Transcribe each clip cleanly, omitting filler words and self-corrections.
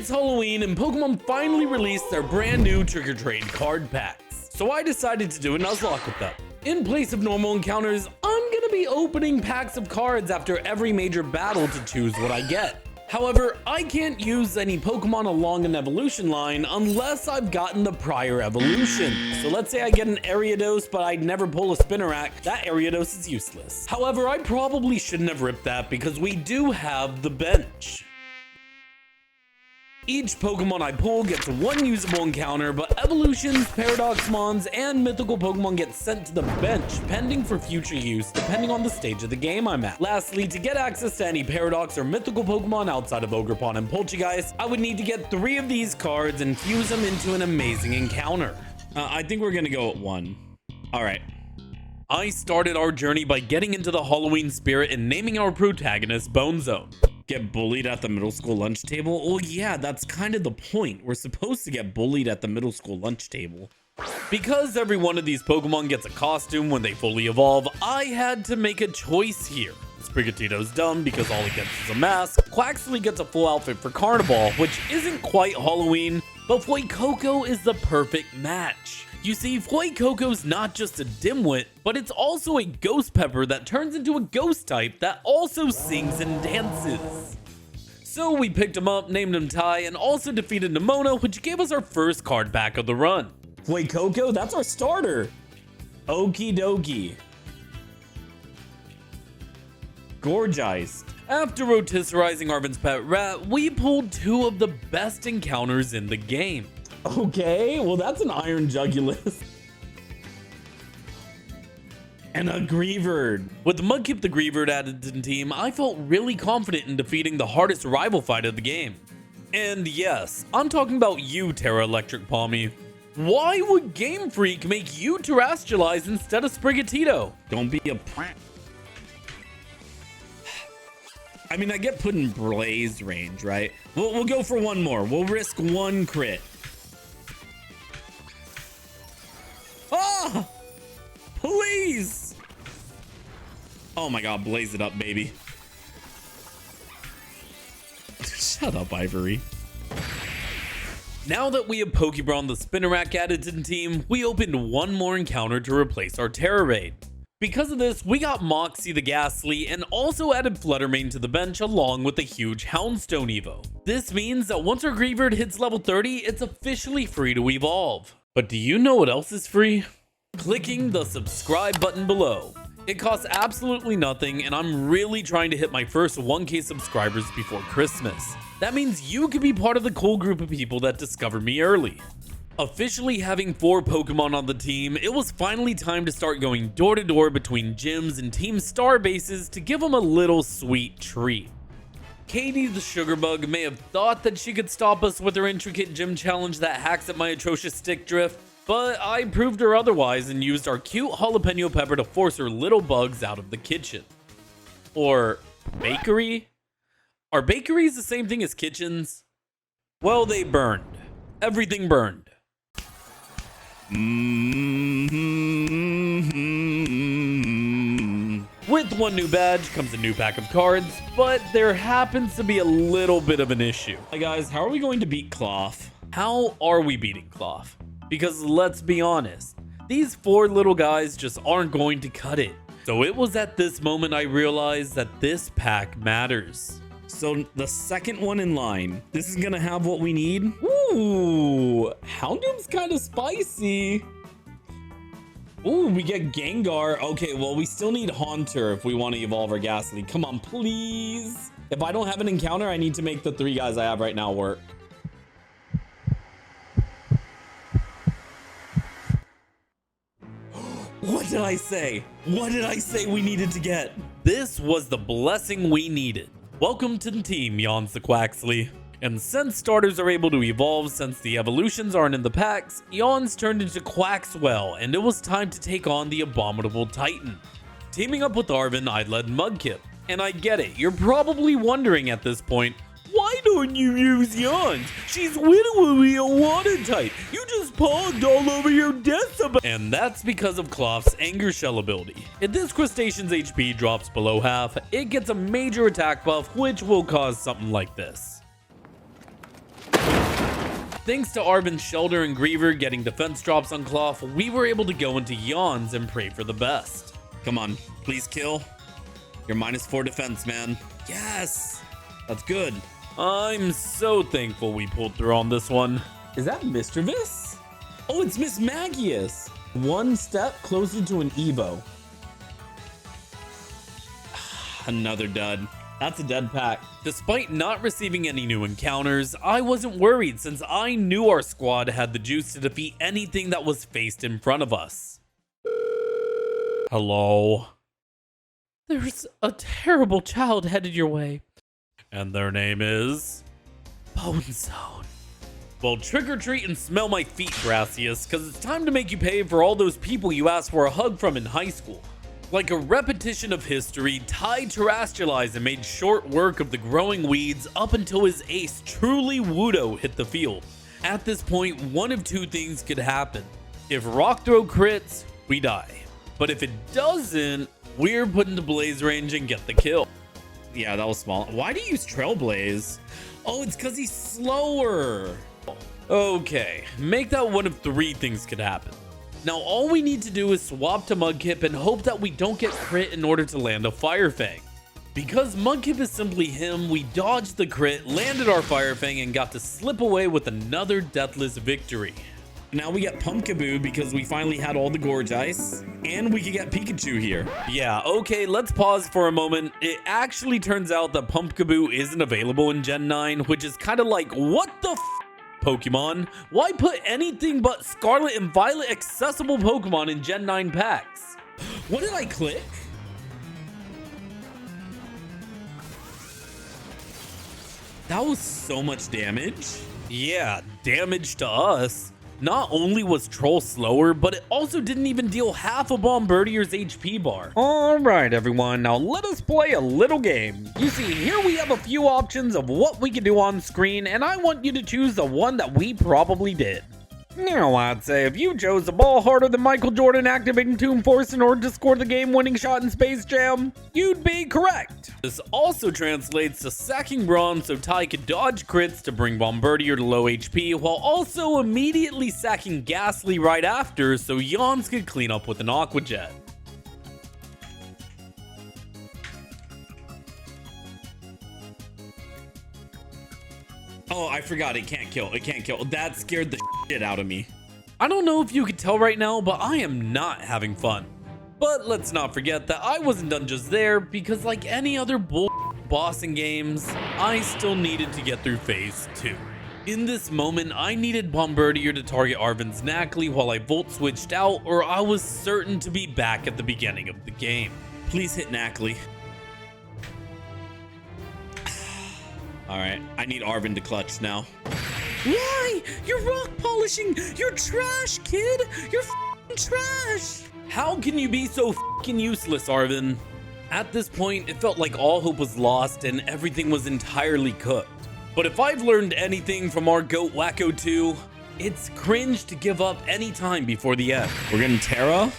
It's Halloween and Pokemon finally released their brand new Trick or Trade card packs. So I decided to do a Nuzlocke with them. In place of normal encounters, I'm gonna be opening packs of cards after every major battle to choose what I get. However, I can't use any Pokemon along an evolution line unless I've gotten the prior evolution. So let's say I get an Ariados, but I'd never pull a Spinarak, that Ariados is useless. However, I probably shouldn't have ripped that because we do have the bench. Each Pokemon I pull gets one usable encounter, but evolutions, Paradoxmons, and mythical Pokemon get sent to the bench, pending for future use depending on the stage of the game I'm at. Lastly, to get access to any Paradox or mythical Pokemon outside of Ogerpon and Poltergeist, I would need to get 3 of these cards and fuse them into an amazing encounter. I think we're gonna go at 1. Alright. I started our journey by getting into the Halloween spirit and naming our protagonist Bone Zone. Get bullied at the middle school lunch table? Well, yeah, that's kind of the point. We're supposed to get bullied at the middle school lunch table. Because every one of these Pokemon gets a costume when they fully evolve, I had to make a choice here. Sprigatito's dumb because all he gets is a mask. Quaxley gets a full outfit for Carnival, which isn't quite Halloween, but Fuecoco is the perfect match. You see, Fuecoco's not just a dimwit, but it's also a ghost pepper that turns into a ghost type that also sings and dances. So we picked him up, named him Ty, and also defeated Nemona, which gave us our first card back of the run. Fuecoco, that's our starter. Okie dokie. Gorgeized. After rotisserizing Arvin's pet rat, we pulled 2 of the best encounters in the game. Okay, well that's an Iron Jugulus. And a Greavard. With Mudkip the Greavard added to the team, I felt really confident in defeating the hardest rival fight of the game. And yes, I'm talking about you, Terra Electric Palmy. Why would Game Freak make you Terastallize instead of Sprigatito? Don't be a prank. I mean, I get put in Blaze range, right? We'll go for 1 more. We'll risk 1 crit. Ah! Please! Oh my god, blaze it up, baby. Shut up, Ivory. Now that we have Pokebron the Spinarak added to the team, we opened 1 more encounter to replace our Terra Raid. Because of this, we got Moxie the Ghastly and also added Fluttermane to the bench along with a huge Houndstone Evo. This means that once our Greavard hits level 30, it's officially free to evolve. But do you know what else is free? Clicking the subscribe button below. It costs absolutely nothing, and I'm really trying to hit my first 1K subscribers before Christmas. That means you could be part of the cool group of people that discover me early. Officially having 4 Pokemon on the team, it was finally time to start going door to door between gyms and Team Star bases to give them a little sweet treat. Katie the Sugarbug may have thought that she could stop us with her intricate gym challenge that hacks at my atrocious stick drift, but I proved her otherwise and used our cute jalapeno pepper to force her little bugs out of the kitchen. Or bakery? Are bakeries the same thing as kitchens? Well, they burned. Everything burned. With 1 new badge comes a new pack of cards, but there happens to be a little bit of an issue. Hey guys, how are we going to beat Cloth? How are we beating Cloth? Because let's be honest, these 4 little guys just aren't going to cut it. So it was at this moment I realized that this pack matters. So the second one in line, this is gonna have what we need. Ooh, Houndoom's kind of spicy. Ooh, we get Gengar. Okay, well, we still need Haunter if we want to evolve our Ghastly. Come on, please. If I don't have an encounter, I need to make the 3 guys I have right now work. What did I say? What did I say we needed to get? This was the blessing we needed. Welcome to the team, yawns the Quaxley. And since starters are able to evolve since the evolutions aren't in the packs, Yawns turned into Quaxwell, and it was time to take on the Abominable Titan. Teaming up with Arvin, I led Mudkip. And I get it, you're probably wondering at this point, why don't you use Yawns? She's literally a water type. You just pogged all over your Decibel. And that's because of Cloth's Anger Shell ability. If this crustacean's HP drops below half, it gets a major attack buff, which will cause something like this. thanks to Arvin's Shelter and Griever getting defense drops on Cloth, we were able to go into Yawns and pray for the best. Come on, please kill. You're -4 defense, man. Yes, that's good. I'm so thankful we pulled through on this one. Is that Mischievous? Oh, it's Miss Magius. One step closer to an Evo. Another dud. That's a dead pack. Despite not receiving any new encounters, I wasn't worried since I knew our squad had the juice to defeat anything that was faced in front of us. Hello? There's a terrible child headed your way. And their name is... Bone Zone. Well, trick or treat and smell my feet, Gracias, because it's time to make you pay for all those people you asked for a hug from in high school. Like a repetition of history, Ty terrestrialized and made short work of the growing weeds up until his ace truly Wudo hit the field. At this point, one of two things could happen. If Rock Throw crits, we die. But if it doesn't, we're put into Blaze range and get the kill. Yeah, that was small. Why do you use Trailblaze? Oh, it's because he's slower. Okay, make that one of 3 things could happen. Now all we need to do is swap to Mudkip and hope that we don't get crit in order to land a Fire Fang. Because Mudkip is simply him, we dodged the crit, landed our Fire Fang, and got to slip away with another deathless victory. Now we get Pumpkaboo because we finally had all the Gorge Ice, and we can get Pikachu here. Yeah, okay, let's pause for a moment. It actually turns out that Pumpkaboo isn't available in Gen 9, which is kind of like, what the f***, Pokemon? Why put anything but Scarlet and Violet accessible Pokemon in Gen 9 packs? What did I click? That was so much damage. Yeah, damage to us. Not only was Troll slower, but it also didn't even deal half of Bombardier's HP bar. Alright everyone, now let us play a little game. You see, here we have a few options of what we can do on screen, and I want you to choose the one that we probably did. Now I'd say if you chose the ball harder than Michael Jordan activating Toon Force in order to score the game-winning shot in Space Jam, you'd be correct. This also translates to sacking Brawn so Ty could dodge crits to bring Bombardier to low HP, while also immediately sacking Ghastly right after so Yawns could clean up with an Aqua Jet. Oh, I forgot, it can't kill, it can't kill. That scared the shit out of me. I don't know if you could tell right now, but I am not having fun. But let's not forget that I wasn't done just there, because like any other boss in games, I still needed to get through phase 2. In this moment, I needed Bombardier to target Arvin's Knackley while I volt switched out, or I was certain to be back at the beginning of the game. Please hit Knackley. Alright, I need Arvin to clutch now. Why? You're rock polishing! You're trash, kid! You're f***ing trash! How can you be so f***ing useless, Arvin? At this point, it felt like all hope was lost and everything was entirely cooked. But if I've learned anything from our GOAT Wacko 2, it's cringe to give up any time before the end. We're getting Terra?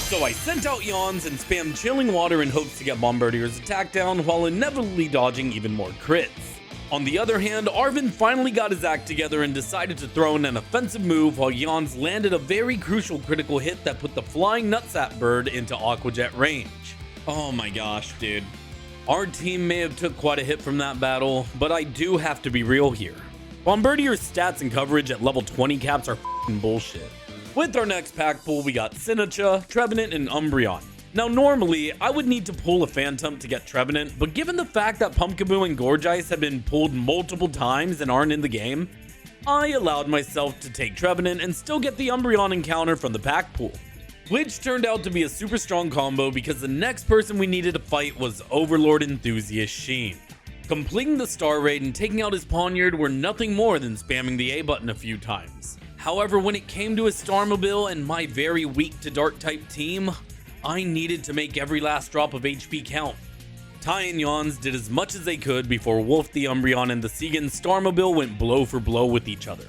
So I sent out Yawns and spammed Chilling Water in hopes to get Bombardier's attack down while inevitably dodging even more crits. On the other hand, Arvin finally got his act together and decided to throw in an offensive move while Yawns landed a very crucial critical hit that put the flying Nutsap bird into Aqua Jet range. Oh my gosh, dude. Our team may have took quite a hit from that battle, but I do have to be real here. Bombardier's stats and coverage at level 20 caps are f***ing bullshit. With our next pack pull, we got Sinnoh, Trevenant, and Umbreon. Now normally, I would need to pull a Phantom to get Trevenant, but given the fact that Pumpkaboo and Gorgeist have been pulled multiple times and aren't in the game, I allowed myself to take Trevenant and still get the Umbreon encounter from the pack pool. Which turned out to be a super strong combo because the next person we needed to fight was Overlord Enthusiast Sheen. Completing the Star Raid and taking out his Poniard were nothing more than spamming the A button a few times. However, when it came to his Starmobile and my very weak to dark type team, I needed to make every last drop of HP count. Ty and Yawns did as much as they could before Wolf the Umbreon and the Segan Starmobile went blow for blow with each other.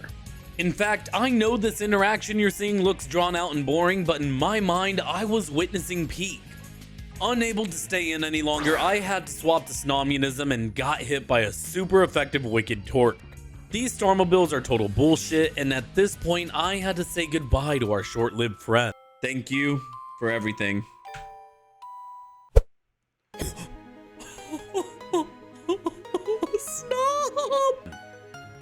In fact, I know this interaction you're seeing looks drawn out and boring, but in my mind, I was witnessing peak. Unable to stay in any longer, I had to swap to Snommunism and got hit by a super effective Wicked Torque. These Starmobiles are total bullshit, and at this point, I had to say goodbye to our short-lived friend. Thank you for everything. Snom!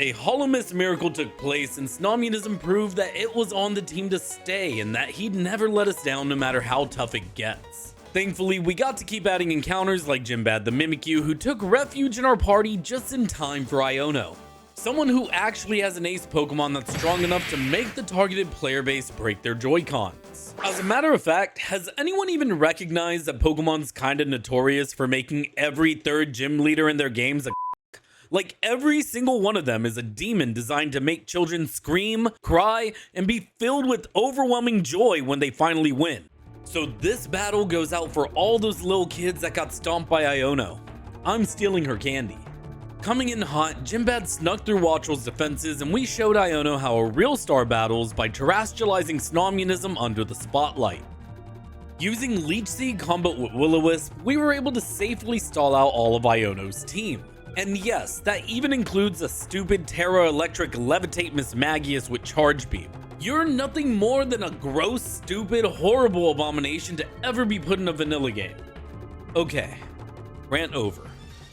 A Hollow Mist miracle took place, and Snommunism proved that it was on the team to stay and that he'd never let us down no matter how tough it gets. Thankfully, we got to keep adding encounters like Jimbad the Mimikyu, who took refuge in our party just in time for Iono. Someone who actually has an ace Pokemon that's strong enough to make the targeted player base break their Joy-Cons. As a matter of fact, has anyone even recognized that Pokemon's kinda notorious for making every third gym leader in their games a like every single one of them is a demon designed to make children scream, cry, and be filled with overwhelming joy when they finally win. So this battle goes out for all those little kids that got stomped by Iono. I'm stealing her candy. Coming in hot, Jimbad snuck through Wattrel's defenses, and we showed Iono how a real star battles by terrestrializing Snommunism under the spotlight. Using Leech Seed combo with Will-O-Wisp, we were able to safely stall out all of Iono's team. And yes, that even includes a stupid Terra Electric Levitate Mismagius with Charge Beam. You're nothing more than a gross, stupid, horrible abomination to ever be put in a vanilla game. Okay, rant over.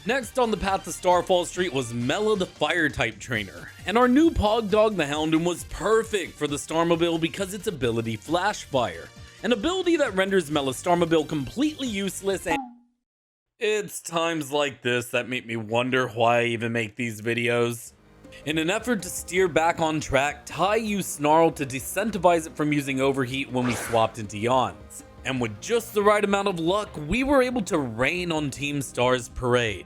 Next on the path to Starfall Street was Mela the Fire-type trainer, and our new Pogdog the Houndoom was perfect for the Starmobile because its ability Flash Fire, an ability that renders Mela's Starmobile completely useless. And it's times like this that make me wonder why I even make these videos. In an effort to steer back on track, Ty used Snarl to disincentivize it from using Overheat when we swapped into Yawns. And with just the right amount of luck, we were able to rain on Team Star's parade.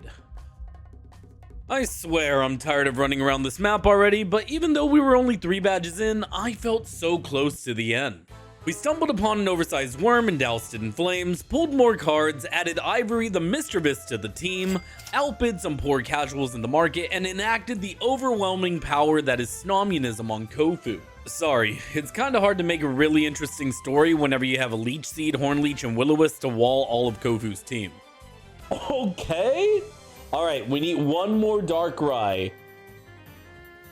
I swear I'm tired of running around this map already, but even though we were only 3 badges in, I felt so close to the end. We stumbled upon an oversized worm and doused it in flames, pulled more cards, added Ivory the Mischievous to the team, outbid some poor casuals in the market, and enacted the overwhelming power that is Snommunism on Kofu. Sorry, it's kinda hard to make a really interesting story whenever you have a Leech Seed, Hornleech, and Will-O-Wisp to wall all of Kofu's team. Okay? Alright, we need one more Darkrai.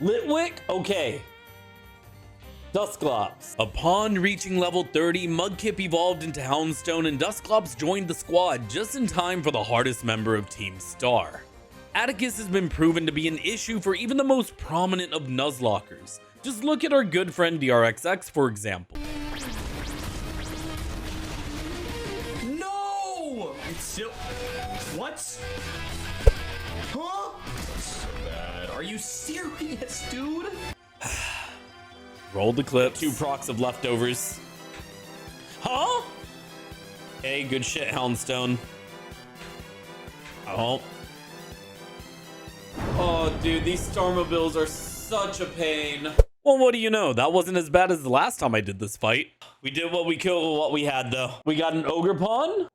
Litwick? Okay. Dusclops. Upon reaching level 30, Mudkip evolved into Houndstone, and Dusclops joined the squad just in time for the hardest member of Team Star. Atticus has been proven to be an issue for even the most prominent of Nuzlockers. Just look at our good friend DRXX, for example. No! It's still... What? Huh? So bad. Are you serious, dude? Roll the clip. 2 procs of leftovers. Huh? Hey, good shit, Houndstone. Oh. Oh, dude, these Starmobiles are such a pain. Well, what do you know? That wasn't as bad as the last time I did this fight. We did what we could with what we had, though. We got an Ogerpon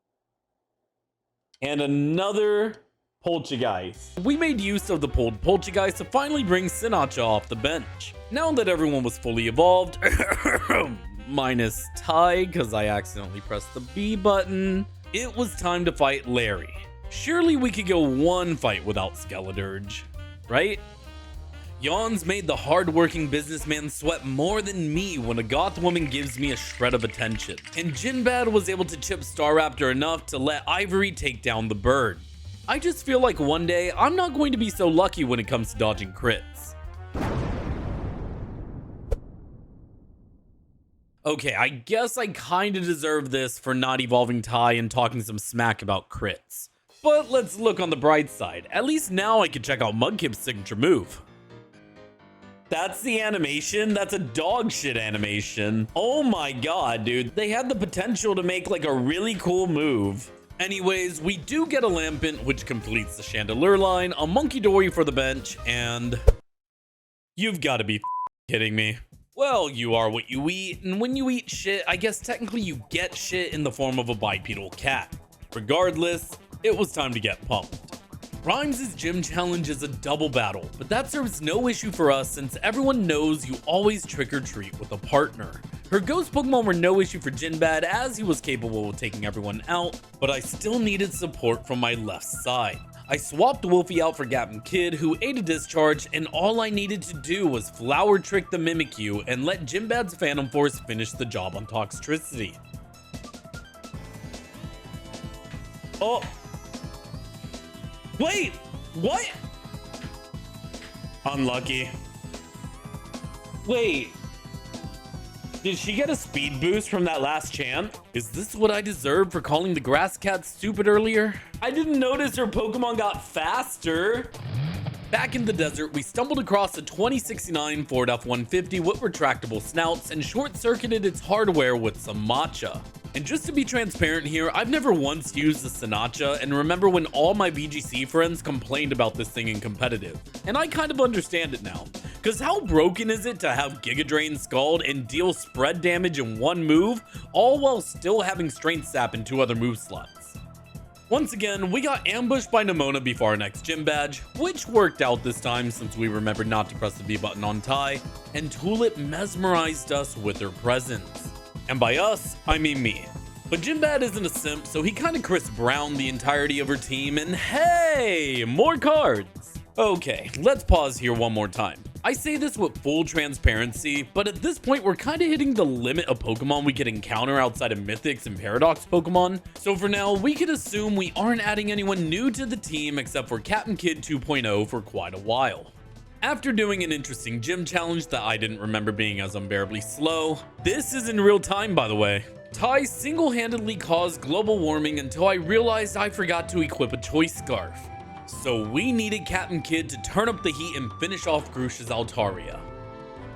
and another Poltergeist. We made use of the pulled Poltergeist to finally bring Sinatcha off the bench. Now that everyone was fully evolved, minus Ty, because I accidentally pressed the B button, it was time to fight Larry. Surely we could go one fight without Skeledirge, right? Yawns made the hard-working businessman sweat more than me when a goth woman gives me a shred of attention. And Jinbad was able to chip Staraptor enough to let Ivory take down the bird. I just feel like one day I'm not going to be so lucky when it comes to dodging crits. Okay, I guess I kinda deserve this for not evolving Ty and talking some smack about crits. But let's look on the bright side. At least now I can check out Mudkip's signature move. That's the animation? That's a dog shit animation. Oh my god, dude. They had the potential to make like a really cool move. Anyways, we do get a Lampent, which completes the Chandelure line, a Monkey Dory for the bench, and... You've got to be kidding me. Well, you are what you eat, and when you eat shit, I guess technically you get shit in the form of a bipedal cat. Regardless, it was time to get pumped. Grimes' gym challenge is a double battle, but that serves no issue for us since everyone knows you always trick or treat with a partner. Her ghost Pokemon were no issue for Jinbad as he was capable of taking everyone out, but I still needed support from my left side. I swapped Wolfie out for Captain Kid, who ate a discharge, and all I needed to do was Flower Trick the Mimikyu and let Jinbad's Phantom Force finish the job on Toxtricity. Oh. Wait, what? Unlucky. Wait. Did she get a speed boost from that last chant? Is this what I deserve for calling the grass cat stupid earlier? I didn't notice her Pokemon got faster. Back in the desert, we stumbled across a 2069 Ford F-150 with retractable snouts and short-circuited its hardware with some matcha. And just to be transparent here, I've never once used the Sinatcha and remember when all my VGC friends complained about this thing in competitive. And I kind of understand it now. Cause how broken is it to have Giga Drain, Scald, and deal spread damage in one move, all while still having Strength Sap in 2 other move slots? Once again, we got ambushed by Nemona before our next gym badge, which worked out this time since we remembered not to press the B button on Tai, and Tulip mesmerized us with her presence. And by us, I mean me. But Jinbad isn't a simp, so he kinda Chris Browned the entirety of her team, and hey, more cards! Okay, let's pause here one more time. I say this with full transparency, but at this point we're kinda hitting the limit of Pokemon we could encounter outside of Mythics and Paradox Pokemon, so for now we could assume we aren't adding anyone new to the team except for Captain Kid 2.0 for quite a while. After doing an interesting gym challenge that I didn't remember being as unbearably slow, this is in real time by the way, Tai single-handedly caused global warming until I realized I forgot to equip a choice scarf. So we needed Captain Kid to turn up the heat and finish off Grush's Altaria.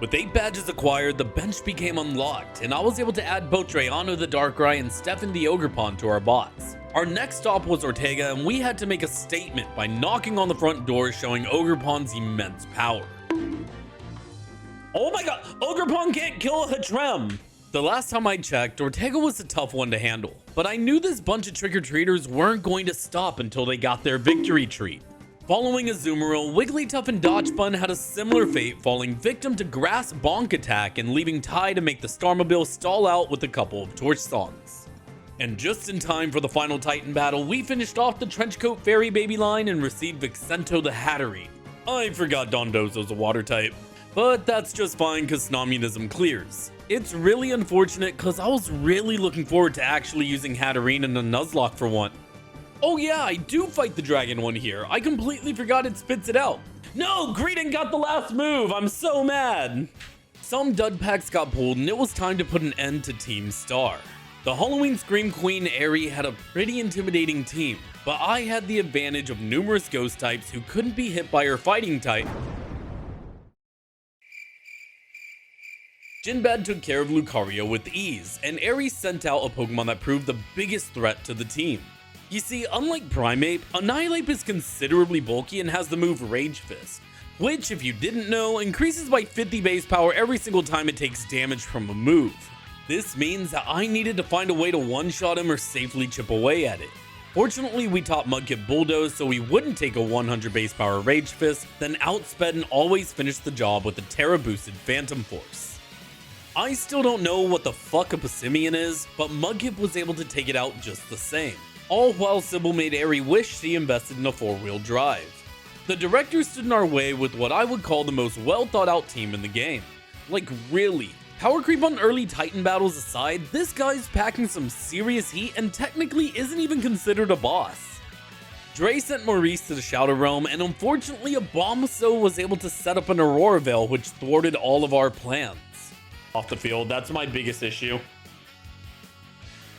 With 8 badges acquired, the bench became unlocked, and I was able to add both Drayano the Darkrai and Stefan the Ogerpon to our bots. Our next stop was Ortega, and we had to make a statement by knocking on the front door showing Ogerpon's immense power. Oh my god, Ogerpon can't kill a Hatrem! The last time I checked, Ortega was a tough one to handle, but I knew this bunch of trick-or-treaters weren't going to stop until they got their victory treat. Following Azumarill, Wigglytuff and Dodgebun had a similar fate, falling victim to Grass Bonk Attack and leaving Tai to make the Starmobile stall out with a couple of Torch Songs. And just in time for the final Titan battle, we finished off the Trenchcoat Fairy Baby line and received Vixento the Hatterene. I forgot Dondozo's a water type, but that's just fine cause Snomianism clears. It's really unfortunate cause I was really looking forward to actually using Hatterene in a Nuzlocke for one. Oh yeah, I do fight the dragon one here. I completely forgot it spits it out. No, Greedent got the last move. I'm so mad. Some dud packs got pulled and it was time to put an end to Team Star. The Halloween Scream Queen Aerie had a pretty intimidating team, but I had the advantage of numerous ghost types who couldn't be hit by her fighting type. Jinbad took care of Lucario with ease, and Aerie sent out a Pokemon that proved the biggest threat to the team. You see, unlike Primeape, Annihilape is considerably bulky and has the move Rage Fist, which, if you didn't know, increases by 50 base power every single time it takes damage from a move. This means that I needed to find a way to one-shot him or safely chip away at it. Fortunately, we taught Mudkip Bulldoze so he wouldn't take a 100 base power Rage Fist, then outsped and always finished the job with a Terra boosted Phantom Force. I still don't know what the fuck a Passimian is, but Mudkip was able to take it out just the same. All while Sybil made Aerie wish she invested in a 4-wheel drive. The director stood in our way with what I would call the most well thought out team in the game. Like really, power creep on early Titan battles aside, this guy's packing some serious heat and technically isn't even considered a boss. Dre sent Maurice to the Shadow Realm and unfortunately Abomaso was able to set up an Aurora Veil which thwarted all of our plans. Off the field, that's my biggest issue.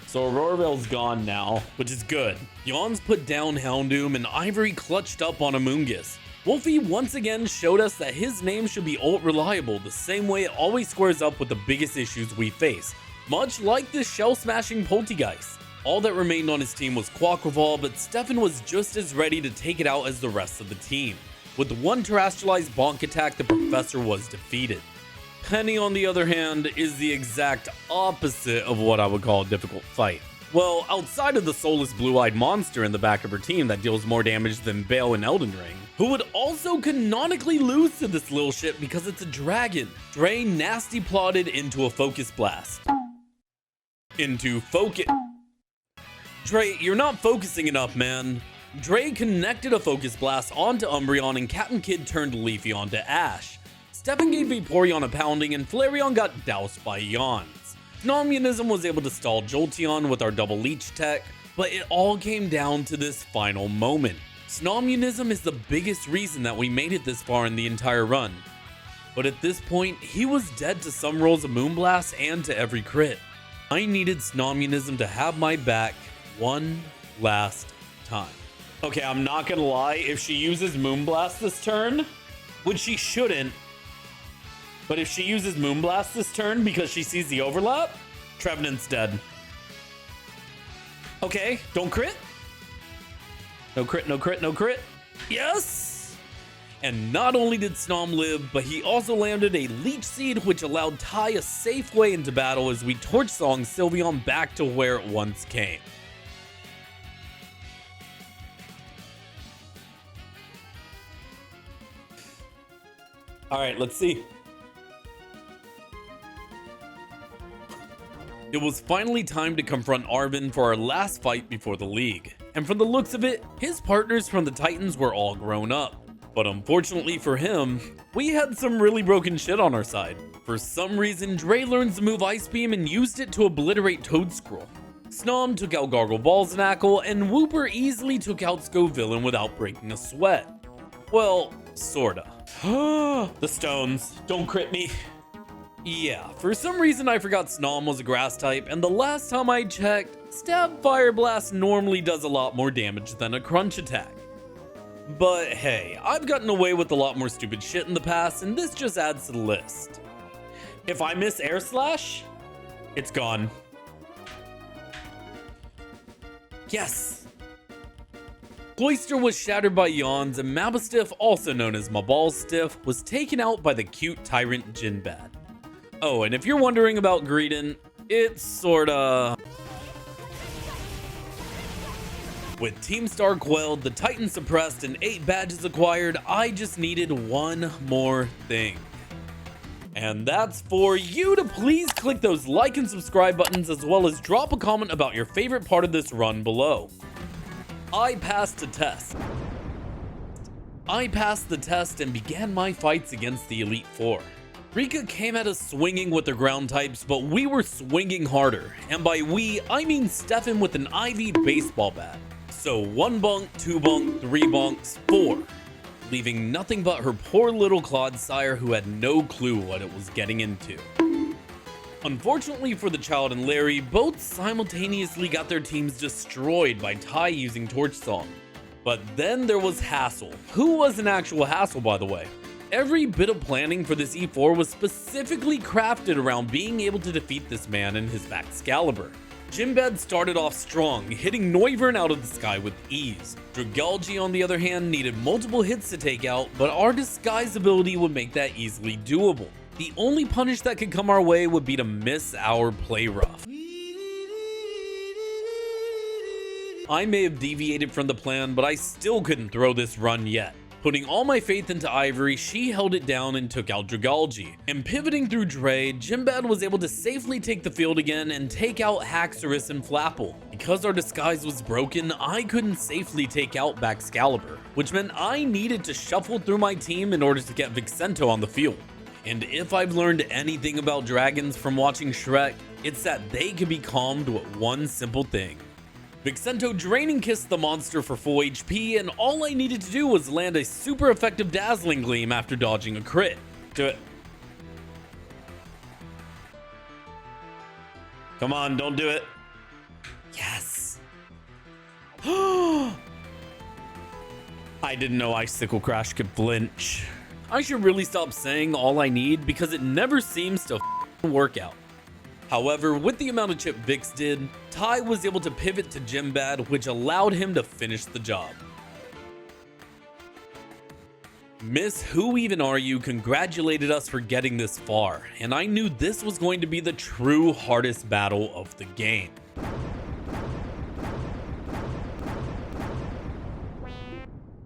So Aurora Veil's gone now, which is good. Yawns put down Houndoom and Ivory clutched up on Amoonguss. Wolfie once again showed us that his name should be ult reliable the same way it always squares up with the biggest issues we face, much like this shell smashing Poltegeist. All that remained on his team was Quaquaval, but Stefan was just as ready to take it out as the rest of the team. With one terrestrialized bonk attack, the professor was defeated. Penny, on the other hand, is the exact opposite of what I would call a difficult fight. Well, outside of the soulless blue-eyed monster in the back of her team that deals more damage than Bale in Elden Ring, who would also canonically lose to this little shit because it's a dragon, Dre nasty plotted into a focus blast. Into focus. Dre, you're not focusing enough, man. Dre connected a focus blast onto Umbreon and Captain Kid turned Leafy onto Ash. Stefan gave Vaporeon a pounding and Flareon got doused by Yawns. Snomyanism was able to stall Jolteon with our double leech tech, but it all came down to this final moment. Snomyanism is the biggest reason that we made it this far in the entire run. But at this point, he was dead to some rolls of Moonblast and to every crit. I needed Snomyanism to have my back one last time. Okay, I'm not gonna lie, if she uses Moonblast this turn, which she shouldn't, but if she uses Moonblast this turn because she sees the overlap, Trevenant's dead. Okay, don't crit. No crit, no crit, no crit. Yes! And not only did Snom live, but he also landed a Leech Seed, which allowed Ty a safe way into battle as we Torch Song Sylveon back to where it once came. Alright, let's see. It was finally time to confront Arven for our last fight before the league. And from the looks of it, his partners from the Titans were all grown up. But unfortunately for him, we had some really broken shit on our side. For some reason, Dre learns the move Ice Beam and used it to obliterate Toadscroll. Snom took out Gargle Balznackle, and Wooper easily took out Scovillain without breaking a sweat. Well, sorta. The stones, don't crit me. Yeah, for some reason I forgot Snom was a grass type, and the last time I checked, Stab Fire Blast normally does a lot more damage than a Crunch attack. But hey, I've gotten away with a lot more stupid shit in the past, and this just adds to the list. If I miss Air Slash, it's gone. Yes! Cloyster was shattered by Yawns, and Mabastiff, also known as Mabalstiff, was taken out by the cute tyrant Jinbad. Oh, and if you're wondering about Greedent, it's sorta... With Team Star quelled, the Titan suppressed, and 8 badges acquired, I just needed one more thing. And that's for you to please click those like and subscribe buttons, as well as drop a comment about your favorite part of this run below. I passed the test. I passed the test and began my fights against the Elite Four. Rika came at us swinging with their ground types, but we were swinging harder. And by we, I mean Stefan with an IV baseball bat. So 1 bonk, 2 bonk, 3 bonks, 4. Leaving nothing but her poor little Clodsire who had no clue what it was getting into. Unfortunately for the child and Larry, both simultaneously got their teams destroyed by Ty using Torch Song. But then there was Hassel, who was an actual hassle by the way. Every bit of planning for this E4 was specifically crafted around being able to defeat this man and his Excalibur. Jinbad started off strong, hitting Noivern out of the sky with ease. Dragalge on the other hand needed multiple hits to take out, but our disguise ability would make that easily doable. The only punish that could come our way would be to miss our play rough. I may have deviated from the plan, but I still couldn't throw this run yet. Putting all my faith into Ivory, she held it down and took out Dragalge. And pivoting through Dre, Jinbad was able to safely take the field again and take out Haxorus and Flapple. Because our disguise was broken, I couldn't safely take out Excalibur, which meant I needed to shuffle through my team in order to get Vixento on the field. And if I've learned anything about dragons from watching Shrek, it's that they can be calmed with one simple thing. Vixento Draining Kissed the monster for full HP, and all I needed to do was land a super effective Dazzling Gleam after dodging a crit. Do it. Come on, don't do it. Yes. I didn't know Icicle Crash could flinch. I should really stop saying all I need because it never seems to work out. However, with the amount of chip Vix did, Ty was able to pivot to Jinbad, which allowed him to finish the job. Miss Who Even Are You congratulated us for getting this far, and I knew this was going to be the true hardest battle of the game.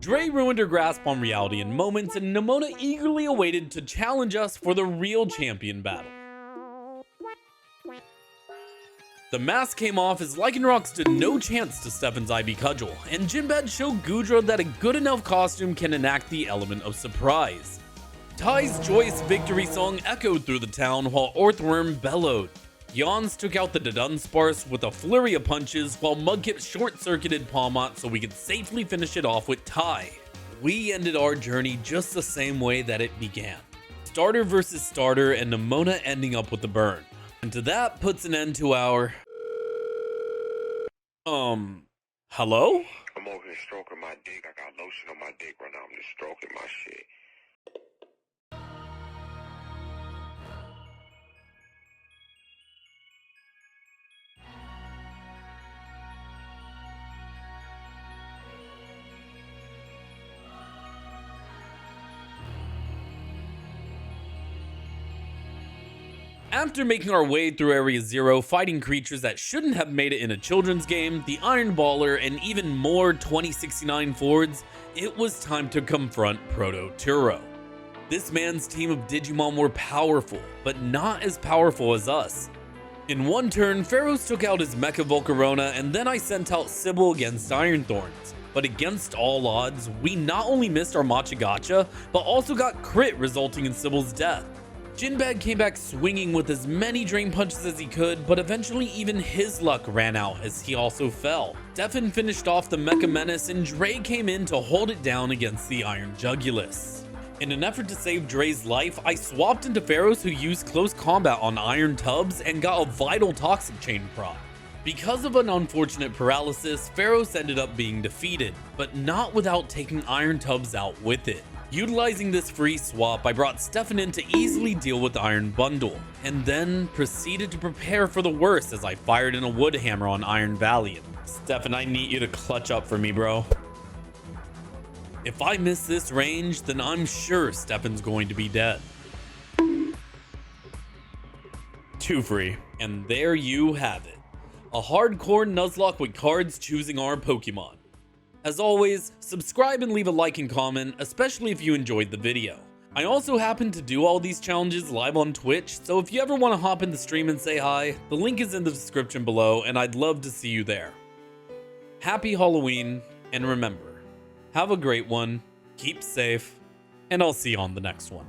Dre ruined her grasp on reality in moments, and Nimona eagerly awaited to challenge us for the real champion battle. The mask came off as Lycanroc stood no chance to Stefan's IB Cudgel, and Jinbad showed Goodra that a good enough costume can enact the element of surprise. Ty's joyous victory song echoed through the town while Orthworm bellowed. Yawns took out the Dudunsparce with a flurry of punches, while Mudkip short-circuited Palmont so we could safely finish it off with Ty. We ended our journey just the same way that it began. Starter versus starter, and Nimona ending up with the burn. And to that puts an end to our... hello? I'm over here stroking my dick. I got lotion on my dick right now. I'm just stroking my shit. After making our way through Area 0, fighting creatures that shouldn't have made it in a children's game, the Iron Baller, and even more 2069 Fords, it was time to confront Proto Turo. This man's team of Digimon were powerful, but not as powerful as us. In one turn, Pharaohs took out his Mecha Volcarona, and then I sent out Sybil against Iron Thorns. But against all odds, we not only missed our Machagacha, but also got crit, resulting in Sybil's death. Jinbad came back swinging with as many drain punches as he could, but eventually even his luck ran out as he also fell. Stefan finished off the Mecha Menace, and Dre came in to hold it down against the Iron Jugulus. In an effort to save Dre's life, I swapped into Pharaohs who used close combat on Iron Tubs and got a vital Toxic Chain prod. Because of an unfortunate paralysis, Pharaohs ended up being defeated, but not without taking Iron Tubs out with it. Utilizing this free swap, I brought Stefan in to easily deal with the Iron Bundle, and then proceeded to prepare for the worst as I fired in a Wood Hammer on Iron Valiant. Stefan, I need you to clutch up for me, bro. If I miss this range, then I'm sure Stefan's going to be dead. 2 free. And there you have it. A hardcore Nuzlocke with cards choosing our Pokemon. As always, subscribe and leave a like and comment, especially if you enjoyed the video. I also happen to do all these challenges live on Twitch, so if you ever want to hop in the stream and say hi, the link is in the description below and I'd love to see you there. Happy Halloween, and remember, have a great one, keep safe, and I'll see you on the next one.